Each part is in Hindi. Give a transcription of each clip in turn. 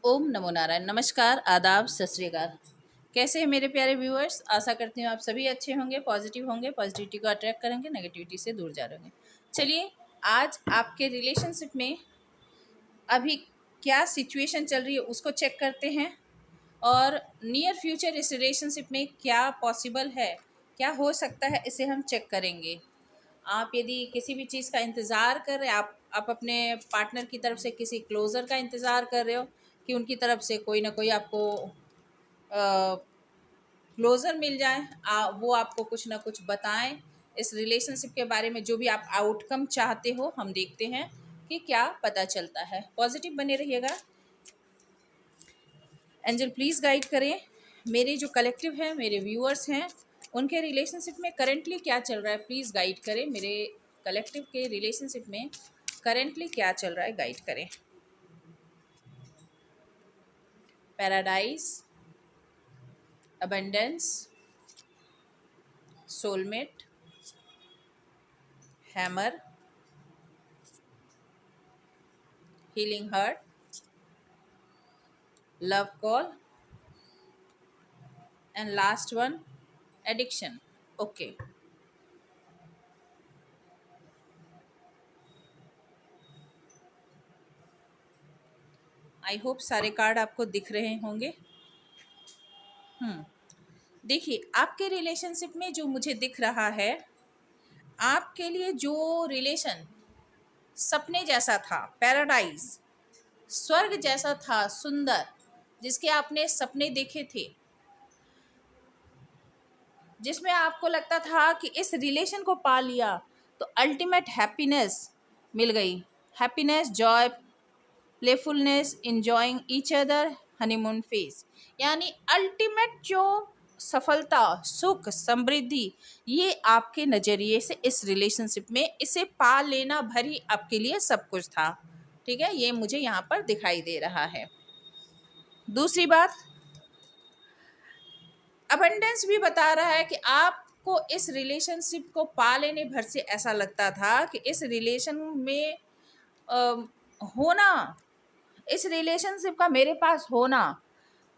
ओम नमो नारायण। नमस्कार, आदाब, सत श्री अकाल। कैसे हैं मेरे प्यारे व्यूअर्स? आशा करती हूँ आप सभी अच्छे होंगे, पॉजिटिव होंगे, पॉजिटिविटी को अट्रैक्ट करेंगे, नेगेटिविटी से दूर जा रहे होंगे। चलिए, आज आपके रिलेशनशिप में अभी क्या सिचुएशन चल रही है उसको चेक करते हैं, और नियर फ्यूचर इस रिलेशनशिप में क्या पॉसिबल है, क्या हो सकता है, इसे हम चेक करेंगे। आप यदि किसी भी चीज़ का इंतज़ार कर रहे हैं, आप अपने पार्टनर की तरफ से किसी क्लोज़र का इंतज़ार कर रहे हो कि उनकी तरफ से कोई ना कोई आपको क्लोज़र मिल जाए, वो आपको कुछ ना कुछ बताएं इस रिलेशनशिप के बारे में, जो भी आप आउटकम चाहते हो, हम देखते हैं कि क्या पता चलता है। पॉजिटिव बने रहिएगा। एंजल प्लीज़ गाइड करें मेरे जो कलेक्टिव है, मेरे व्यूअर्स हैं, उनके रिलेशनशिप में करेंटली क्या चल रहा है। प्लीज़ गाइड करें मेरे कलेक्टिव के रिलेशनशिप में करेंटली क्या चल रहा है, गाइड करें। Paradise, abundance, soulmate, hammer, healing heart, love call, and last one addiction. Okay, I hope सारे कार्ड आपको दिख रहे होंगे। देखिए, आपके रिलेशनशिप में जो मुझे दिख रहा है, आपके लिए जो रिलेशन सपने जैसा था, पैराडाइज, स्वर्ग जैसा था, सुंदर, जिसके आपने सपने देखे थे, जिसमें आपको लगता था कि इस रिलेशन को पा लिया तो अल्टीमेट हैप्पीनेस मिल गई। Happiness, Joy, playfulness, enjoying each other, honeymoon phase, यानी अल्टीमेट जो सफलता, सुख, समृद्धि, ये आपके नज़रिए से इस रिलेशनशिप में इसे पा लेना भरी आपके लिए सब कुछ था। ठीक है, ये मुझे यहाँ पर दिखाई दे रहा है। दूसरी बात, अबंडेंस भी बता रहा है कि आपको इस रिलेशनशिप को पा लेने भर से ऐसा लगता था कि इस रिलेशन में होना, इस रिलेशनशिप का मेरे पास होना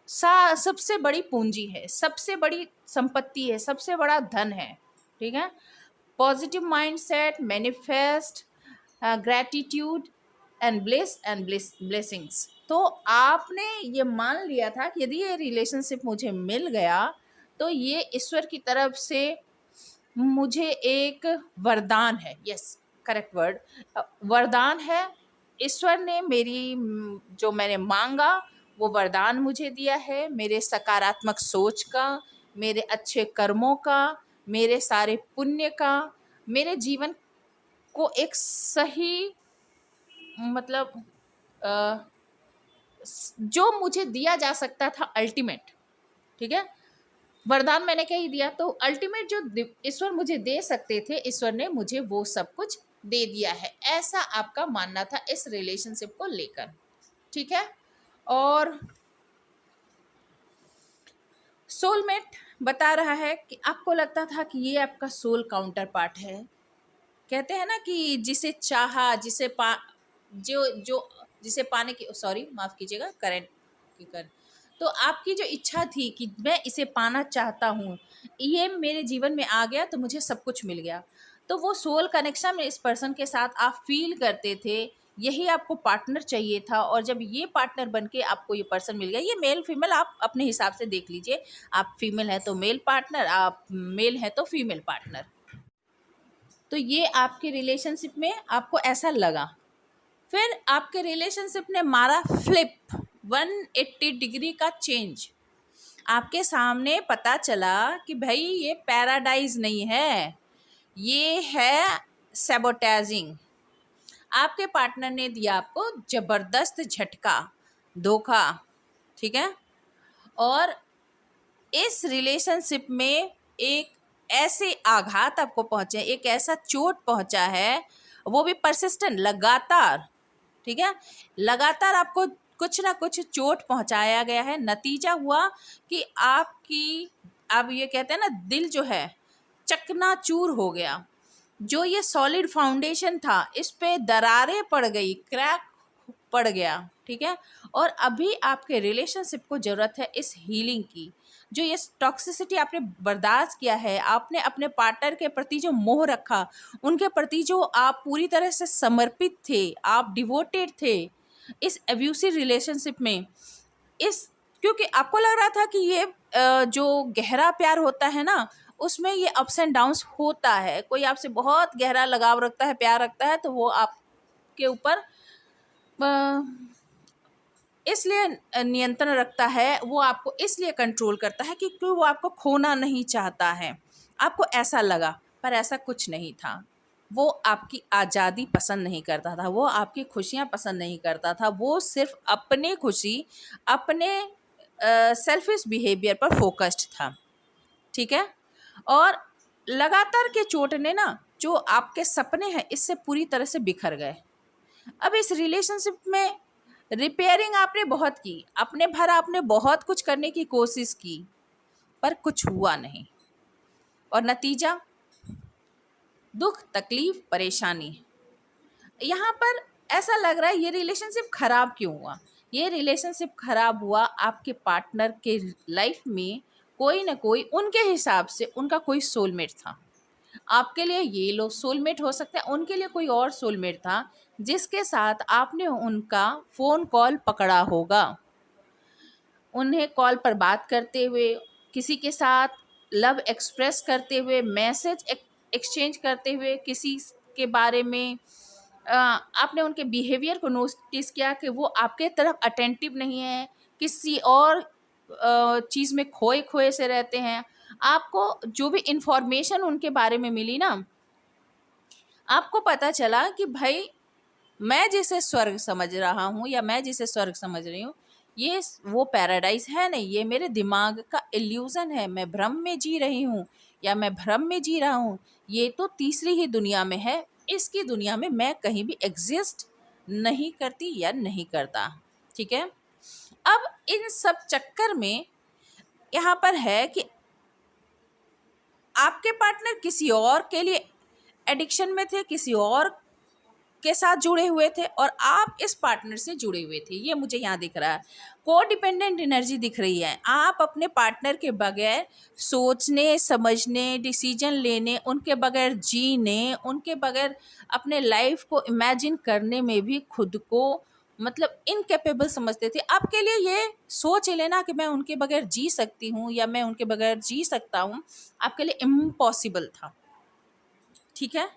सबसे बड़ी पूंजी है, सबसे बड़ी संपत्ति है, सबसे बड़ा धन है। ठीक है, positive mindset, manifest, gratitude and blessings. तो आपने ये मान लिया था कि यदि ये रिलेशनशिप मुझे मिल गया तो ये ईश्वर की तरफ से मुझे एक वरदान है। यस, करेक्ट वर्ड, वरदान है। ईश्वर ने मेरी जो मैंने मांगा वो वरदान मुझे दिया है, मेरे सकारात्मक सोच का, मेरे अच्छे कर्मों का, मेरे सारे पुण्य का, मेरे जीवन को एक सही, मतलब जो मुझे दिया जा सकता था अल्टीमेट। ठीक है, वरदान मैंने कही दिया, तो अल्टीमेट जो ईश्वर मुझे दे सकते थे, ईश्वर ने मुझे वो सब कुछ दे दिया है। ऐसा आपका मानना था इस रिलेशनशिप को लेकर। ठीक है, और सोलमेट बता रहा है कि आपको लगता था कि ये आपका सोल काउंटर पार्ट है। कहते हैं ना कि जिसे चाहा, जो जिसे पाने की, सॉरी माफ़ कीजिएगा, करंट की कर, तो आपकी जो इच्छा थी कि मैं इसे पाना चाहता हूँ, ये मेरे जीवन में आ गया तो मुझे सब कुछ मिल गया। तो वो सोल कनेक्शन में इस पर्सन के साथ आप फील करते थे, यही आपको पार्टनर चाहिए था। और जब ये पार्टनर बनके आपको ये पर्सन मिल गया, ये मेल फीमेल आप अपने हिसाब से देख लीजिए, आप फीमेल हैं तो मेल पार्टनर, आप मेल हैं तो फीमेल पार्टनर। तो ये आपके रिलेशनशिप में आपको ऐसा लगा। फिर आपके रिलेशनशिप ने मारा फ्लिप, 180 डिग्री का चेंज। आपके सामने पता चला कि भाई ये पैराडाइज नहीं है, ये है सैबोटेजिंग। आपके पार्टनर ने दिया आपको जबरदस्त झटका, धोखा। ठीक है, और इस रिलेशनशिप में एक ऐसे आघात आपको पहुंचे, एक ऐसा चोट पहुंचा है, वो भी परसिस्टेंट, लगातार। ठीक है, लगातार आपको कुछ ना कुछ चोट पहुंचाया गया है। नतीजा हुआ कि आपकी, आप ये कहते हैं ना, दिल जो है चकनाचूर हो गया। जो ये सॉलिड फाउंडेशन था, इस पे दरारें पड़ गई, क्रैक पड़ गया। ठीक है, और अभी आपके रिलेशनशिप को ज़रूरत है इस हीलिंग की। जो ये टॉक्सिसिटी आपने बर्दाश्त किया है, आपने अपने पार्टनर के प्रति जो मोह रखा, उनके प्रति जो आप पूरी तरह से समर्पित थे, आप डिवोटेड थे इस एब्यूसिव रिलेशनशिप में, इस क्योंकि आपको लग रहा था कि ये जो गहरा प्यार होता है ना, उसमें ये अप्स एंड डाउन्स होता है। कोई आपसे बहुत गहरा लगाव रखता है, प्यार रखता है, तो वो आपके ऊपर इसलिए नियंत्रण रखता है, वो आपको इसलिए कंट्रोल करता है क्योंकि वो आपको खोना नहीं चाहता है। आपको ऐसा लगा, पर ऐसा कुछ नहीं था। वो आपकी आज़ादी पसंद नहीं करता था, वो आपकी खुशियाँ पसंद नहीं करता था, वो सिर्फ अपनी खुशी, अपने सेल्फिश बिहेवियर पर फोकस्ड था, ठीक है। और लगातार के चोट ने ना जो आपके सपने हैं इससे पूरी तरह से बिखर गए। अब इस रिलेशनशिप में रिपेयरिंग आपने बहुत की, अपने भर आपने बहुत कुछ करने की कोशिश की, पर कुछ हुआ नहीं। और नतीजा दुख, तकलीफ, परेशानी। यहाँ पर ऐसा लग रहा है ये रिलेशनशिप खराब क्यों हुआ? ये रिलेशनशिप खराब हुआ आपके पार्टनर के लाइफ में कोई ना कोई उनके हिसाब से उनका कोई सोलमेट था। आपके लिए ये लो सोलमेट हो सकता है, उनके लिए कोई और सोलमेट था जिसके साथ आपने उनका फ़ोन कॉल पकड़ा होगा। उन्हें कॉल पर बात करते हुए, किसी के साथ लव एक्सप्रेस करते हुए, मैसेज एक्सचेंज करते हुए, किसी के बारे में आपने उनके बिहेवियर को नोटिस किया कि वो आपके तरफ अटेंटिव नहीं है, किसी और चीज़ में खोए खोए से रहते हैं। आपको जो भी इंफॉर्मेशन उनके बारे में मिली ना, आपको पता चला कि भाई मैं जिसे स्वर्ग समझ रहा हूँ या मैं जिसे स्वर्ग समझ रही हूँ, ये वो पैराडाइज है नहीं, ये मेरे दिमाग का इल्यूज़न है, मैं भ्रम में जी रही हूँ या मैं भ्रम में जी रहा हूँ, ये तो तीसरी ही दुनिया में है, इसकी दुनिया में मैं कहीं भी एग्जिस्ट नहीं करती या नहीं करता, ठीक है। अब इन सब चक्कर में यहाँ पर है कि आपके पार्टनर किसी और के लिए एडिक्शन में थे, किसी और के साथ जुड़े हुए थे और आप इस पार्टनर से जुड़े हुए थे। ये मुझे यहाँ दिख रहा है, को डिपेंडेंट एनर्जी दिख रही है। आप अपने पार्टनर के बगैर सोचने, समझने, डिसीजन लेने, उनके बगैर जीने, उनके बगैर अपने लाइफ को इमेजिन करने में भी खुद को मतलब इनकेपेबल समझते थे। आपके लिए ये सोच लेना कि मैं उनके बगैर जी सकती हूँ या मैं उनके बगैर जी सकता हूँ, आपके लिए इम्पॉसिबल था, ठीक है।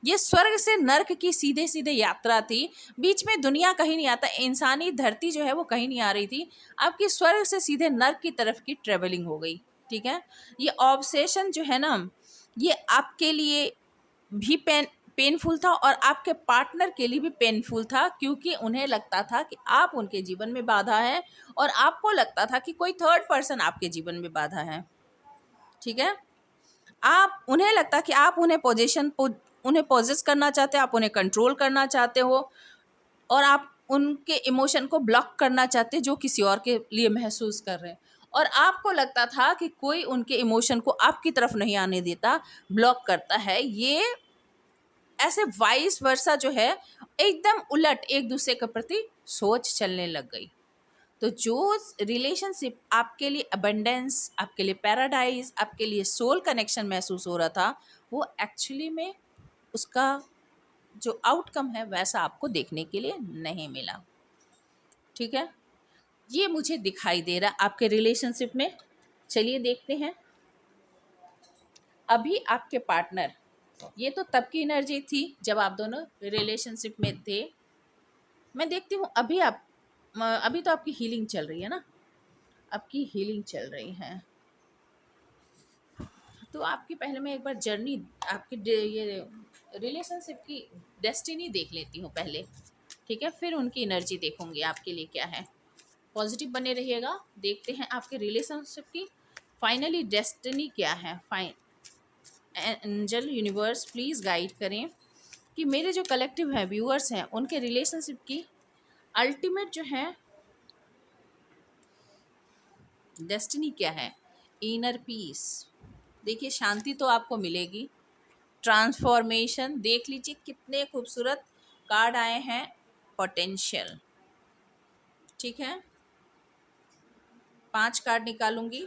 ये स्वर्ग से नर्क की सीधे सीधे यात्रा थी, बीच में दुनिया कहीं नहीं आता, इंसानी धरती जो है वो कहीं नहीं आ रही थी, आपकी स्वर्ग से सीधे नर्क की तरफ की ट्रेवलिंग हो गई, ठीक है। ये ऑब्सेशन जो है ना, ये आपके लिए भी पेनफुल था और आपके पार्टनर के लिए भी पेनफुल था, क्योंकि उन्हें लगता था कि आप उनके जीवन में बाधा है और आपको लगता था कि कोई थर्ड पर्सन आपके जीवन में बाधा है, ठीक है। आप उन्हें लगता कि आप उन्हें पोजेस करना चाहते हो, आप उन्हें कंट्रोल करना चाहते हो और आप उनके इमोशन को ब्लॉक करना चाहते जो किसी और के लिए महसूस कर रहे हैं। और आपको लगता था कि कोई उनके इमोशन को आपकी तरफ नहीं आने देता, ब्लॉक करता है। ये ऐसे वाइस वर्सा जो है एकदम उलट एक दूसरे के प्रति सोच चलने लग गई। तो जो रिलेशनशिप आपके लिए अबंडेंस, आपके लिए पैराडाइज, आपके लिए सोल कनेक्शन महसूस हो रहा था, वो एक्चुअली में उसका जो आउटकम है वैसा आपको देखने के लिए नहीं मिला, ठीक है। ये मुझे दिखाई दे रहा आपके रिलेशनशिप में। चलिए देखते हैं। अभी आपके पार्टनर, ये तो तब की एनर्जी थी जब आप दोनों रिलेशनशिप में थे। मैं देखती हूँ अभी तो आपकी हीलिंग चल रही है ना, आपकी हीलिंग चल रही है, तो आपकी पहले मैं एक बार जर्नी, आपकी ये रिलेशनशिप की डेस्टिनी देख लेती हूँ पहले, ठीक है, फिर उनकी एनर्जी देखूंगी आपके लिए क्या है। पॉजिटिव बने रहिएगा। देखते हैं आपके रिलेशनशिप की फाइनली डेस्टिनी क्या है। एंजल यूनिवर्स प्लीज़ गाइड करें कि मेरे जो कलेक्टिव हैं, व्यूअर्स हैं, उनके रिलेशनशिप की अल्टीमेट जो है डेस्टिनी क्या है। इनर पीस, देखिए शांति तो आपको मिलेगी, ट्रांसफॉर्मेशन, देख लीजिए कितने खूबसूरत कार्ड आए हैं, पोटेंशियल, ठीक है, 5 कार्ड निकालूंगी।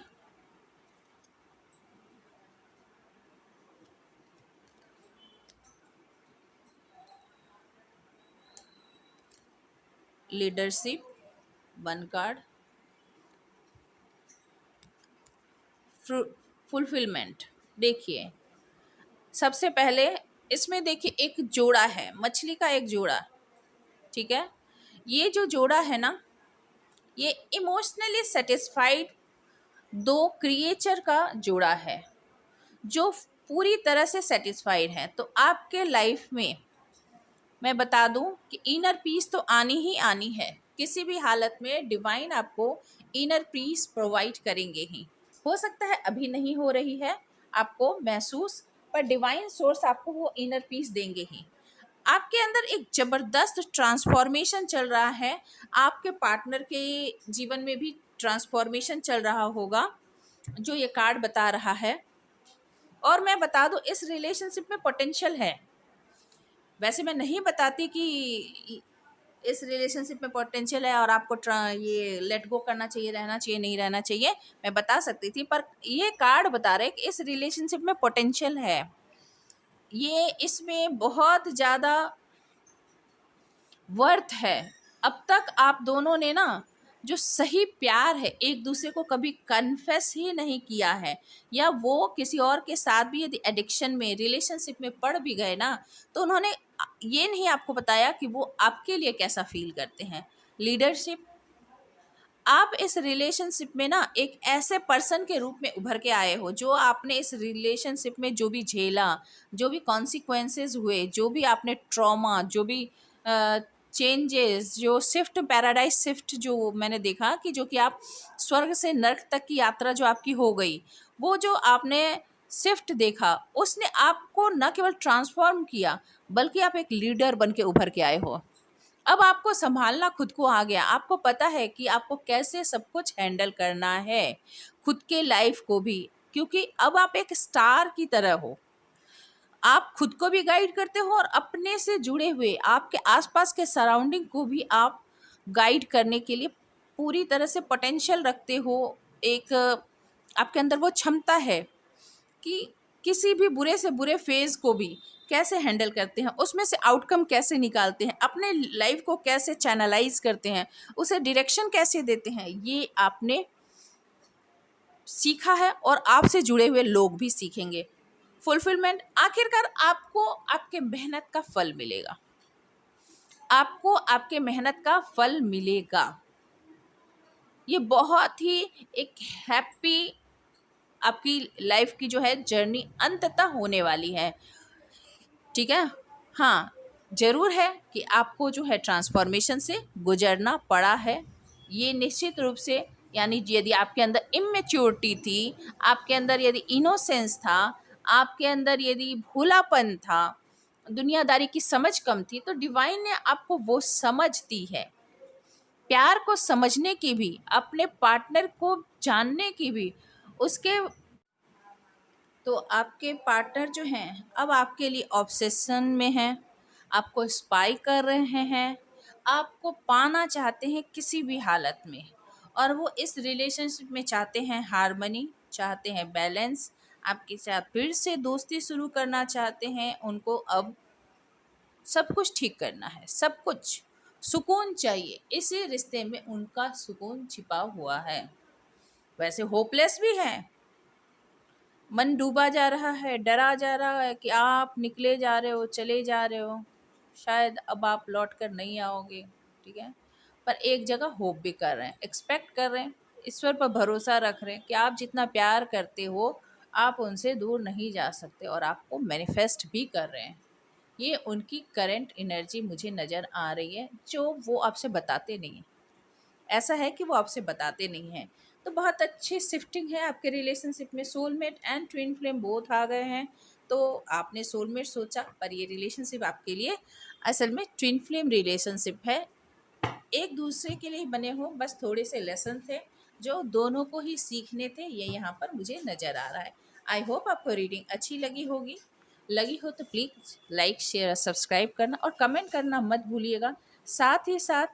Leadership 1 card, fulfilment. देखिए, सबसे पहले इसमें देखिए एक जोड़ा है, मछली का एक जोड़ा। ठीक है, ये जो जोड़ा है ना, ये इमोशनली सेटिस्फाइड दो क्रिएचर का जोड़ा है जो पूरी तरह से सेटिस्फाइड है। तो आपके लाइफ में मैं बता दूं कि इनर पीस तो आनी ही आनी है। किसी भी हालत में डिवाइन आपको इनर पीस प्रोवाइड करेंगे ही। हो सकता है अभी नहीं हो रही है आपको महसूस, पर डिवाइन सोर्स आपको वो इनर पीस देंगे ही। आपके अंदर एक जबरदस्त ट्रांसफॉर्मेशन चल रहा है। आपके पार्टनर के जीवन में भी ट्रांसफॉर्मेशन चल रहा होगा, जो ये कार्ड बता रहा है। और मैं बता दूं, इस रिलेशनशिप में पोटेंशियल है। वैसे मैं नहीं बताती कि इस रिलेशनशिप में पोटेंशियल है और आपको ये लेट गो करना चाहिए, रहना चाहिए, नहीं रहना चाहिए। मैं बता सकती थी, पर ये कार्ड बता रहे कि इस रिलेशनशिप में पोटेंशियल है। ये इसमें बहुत ज़्यादा वर्थ है। अब तक आप दोनों ने ना जो सही प्यार है एक दूसरे को कभी कन्फेस ही नहीं किया है, या वो किसी और के साथ भी यदि एडिक्शन में रिलेशनशिप में पड़ भी गए ना, तो उन्होंने ये नहीं आपको बताया कि वो आपके लिए कैसा फील करते हैं। लीडरशिप, आप इस रिलेशनशिप में ना एक ऐसे पर्सन के रूप में उभर के आए हो, जो आपने इस रिलेशनशिप में जो भी झेला, जो भी कॉन्सिक्वेंसेस हुए, जो भी आपने ट्रॉमा, जो भी चेंजेस, जो शिफ्ट, पैराडाइज शिफ्ट जो मैंने देखा कि जो कि आप स्वर्ग से नर्क तक की यात्रा जो आपकी हो गई, वो जो आपने शिफ्ट देखा, उसने आपको न केवल ट्रांसफॉर्म किया, बल्कि आप एक लीडर बन के उभर के आए हो। अब आपको संभालना खुद को आ गया। आपको पता है कि आपको कैसे सब कुछ हैंडल करना है, खुद के लाइफ को भी, क्योंकि अब आप एक स्टार की तरह हो। आप खुद को भी गाइड करते हो और अपने से जुड़े हुए आपके आसपास के सराउंडिंग को भी आप गाइड करने के लिए पूरी तरह से पोटेंशियल रखते हो। एक आपके अंदर वो क्षमता है कि किसी भी बुरे से बुरे फेज को भी कैसे हैंडल करते हैं, उसमें से आउटकम कैसे निकालते हैं, अपने लाइफ को कैसे चैनलाइज करते हैं, उसे डायरेक्शन कैसे देते हैं, ये आपने सीखा है और आपसे जुड़े हुए लोग भी सीखेंगे। फुलफिलमेंट, आखिरकार आपको आपके मेहनत का फल मिलेगा। आपको आपके मेहनत का फल मिलेगा। ये बहुत ही एक हैप्पी आपकी लाइफ की जो है जर्नी अंततः होने वाली है। ठीक है, हाँ, ज़रूर है कि आपको जो है ट्रांसफॉर्मेशन से गुजरना पड़ा है। ये निश्चित रूप से, यानी यदि आपके अंदर इमेच्योरिटी थी, आपके अंदर यदि इनोसेंस था, आपके अंदर यदि भोलापन था, दुनियादारी की समझ कम थी, तो डिवाइन ने आपको वो समझ दी है। प्यार को समझने की भी, अपने पार्टनर को जानने की भी, उसके, तो आपके पार्टनर जो हैं अब आपके लिए ऑब्सेशन में हैं, आपको स्पाई कर रहे हैं, आपको पाना चाहते हैं किसी भी हालत में। और वो इस रिलेशनशिप में चाहते हैं हार्मनी, चाहते हैं बैलेंस, आपके साथ फिर से दोस्ती शुरू करना चाहते हैं। उनको अब सब कुछ ठीक करना है, सब कुछ सुकून चाहिए। इसी रिश्ते में उनका सुकून छिपा हुआ है। वैसे होपलेस भी है, मन डूबा जा रहा है, डरा जा रहा है कि आप निकले जा रहे हो, चले जा रहे हो, शायद अब आप लौट कर नहीं आओगे। ठीक है, पर एक जगह होप भी कर रहे हैं, एक्सपेक्ट कर रहे हैं, ईश्वर पर भरोसा रख रहे हैं कि आप जितना प्यार करते हो आप उनसे दूर नहीं जा सकते, और आपको मैनिफेस्ट भी कर रहे हैं। ये उनकी करंट एनर्जी मुझे नज़र आ रही है, जो वो आपसे बताते नहीं हैं। ऐसा है कि वो आपसे बताते नहीं हैं। तो बहुत अच्छी शिफ्टिंग है आपके रिलेशनशिप में। Soulmate and twin flame both आ गए हैं। तो आपने सोलमेट सोचा, पर ये रिलेशनशिप आपके लिए असल में ट्विन फ्लेम रिलेशनशिप है। एक दूसरे के लिए बने हो, बस थोड़े से लेसन थे जो दोनों को ही सीखने थे, ये यहाँ पर मुझे नज़र आ रहा है। आई होप आपको रीडिंग अच्छी लगी होगी। लगी हो तो प्लीज़ लाइक, शेयर और सब्सक्राइब करना और कमेंट करना मत भूलिएगा। साथ ही साथ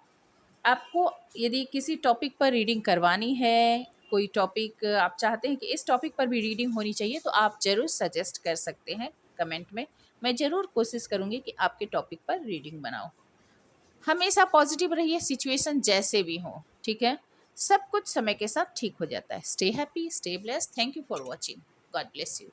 आपको यदि किसी टॉपिक पर रीडिंग करवानी है, कोई टॉपिक आप चाहते हैं कि इस टॉपिक पर भी रीडिंग होनी चाहिए, तो आप ज़रूर सजेस्ट कर सकते हैं कमेंट में। मैं ज़रूर कोशिश करूँगी कि आपके टॉपिक पर रीडिंग बनाऊँ। हमेशा पॉजिटिव रहिए, सिचुएशन जैसे भी हो, ठीक है? सब कुछ समय के साथ ठीक हो जाता है। Stay happy, stay blessed. Thank you for watching. God bless you.